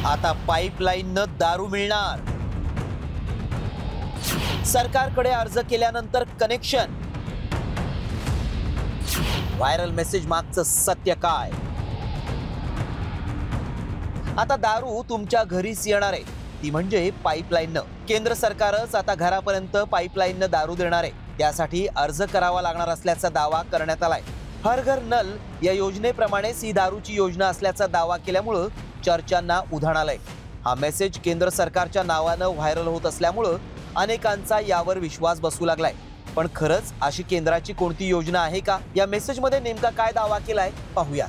आता पाईपलाईननं दारू मिळणार। सरकारकडे अर्ज केल्यानंतर कनेक्शन। व्हायरल मेसेज मागचं सत्य काय? आता दारू तुमच्या घरीच येणार आहे, ती म्हणजे पाईपलाईननं। केंद्र सरकारच आता घरापर्यंत पाईपलाईननं दारू देणार आहे। त्यासाठी अर्ज करावा लागणार असल्याचा दावा करण्यात आलाय। हर घर नल या योजनेप्रमाणेच ही दारूची योजना असल्याचा दावा केल्यामुळे चर्चांना उधाण आलंय। हा मेसेज केंद्र सरकारच्या नावानं व्हायरल होत असल्यामुळे अनेकांचा यावर विश्वास बसू लागलाय। पण खरंच अशी केंद्राची कोणती योजना आहे का? या मेसेजमध्ये नेमका काय दावा केलाय पाहूया।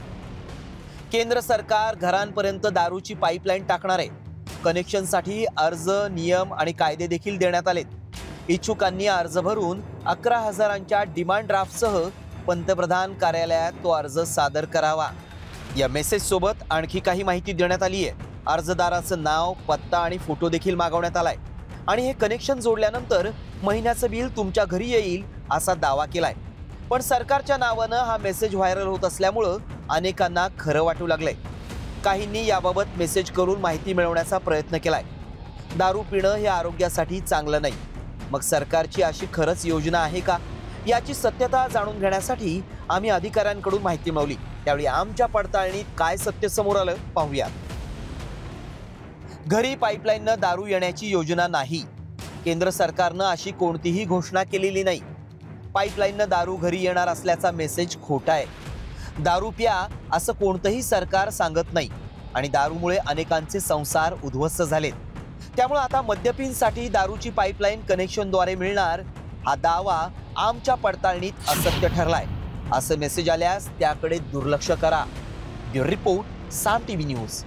केंद्र सरकार घरांपर्यंत दारूची पाईपलाईन टाकणार आहे। कनेक्शनसाठी अर्ज, नियम आणि कायदे देखील देण्यात आलेत। इच्छुकांनी अर्ज भरून 11,000च्या डिमांड ड्राफ्टसह पंतप्रधान कार्यालयात तो अर्ज सादर करावा। या मेसेज सोबत आणखी काही माहिती देण्यात आली आहे। अर्जदाराचं नाव, पत्ता आणि फोटो देखील मागवण्यात आलाय आणि हे कनेक्शन जोडल्यानंतर महिन्याचं बिल तुमच्या घरी येईल असा दावा केलाय। पण सरकारच्या नावानं हा मेसेज व्हायरल होत असल्यामुळे अनेकांना खरं वाटू लागलंय। काहींनी याबाबत मेसेज करून माहिती मिळवण्याचा प्रयत्न केलाय। दारू पिणं हे आरोग्यासाठी चांगलं नाही। मग सरकारची अशी खरंच योजना आहे का? याची सत्यता जाणून घेण्यासाठी आम्ही अधिकाऱ्यांकडून माहिती मिळवली। त्यावेळी आमच्या पडताळणीत काय सत्य समोर आलं पाहूया। घरी पाईपलाईननं दारू येण्याची योजना नाही। केंद्र सरकारनं अशी कोणतीही घोषणा केलेली नाही। पाईपलाईननं दारू घरी येणार असल्याचा मेसेज खोटा आहे। दारू प्या असं कोणतंही सरकार सांगत नाही आणि दारूमुळे अनेकांचे संसार उद्ध्वस्त झालेत। त्यामुळे आता मद्यपींसाठी दारूची पाईपलाईन कनेक्शनद्वारे मिळणार हा दावा आमच्या पडताळणीत असत्य ठरलाय। असं मेसेज आल्यास त्याकडे दुर्लक्ष करा। ब्युरो रिपोर्ट, साम टीव्ही न्यूज।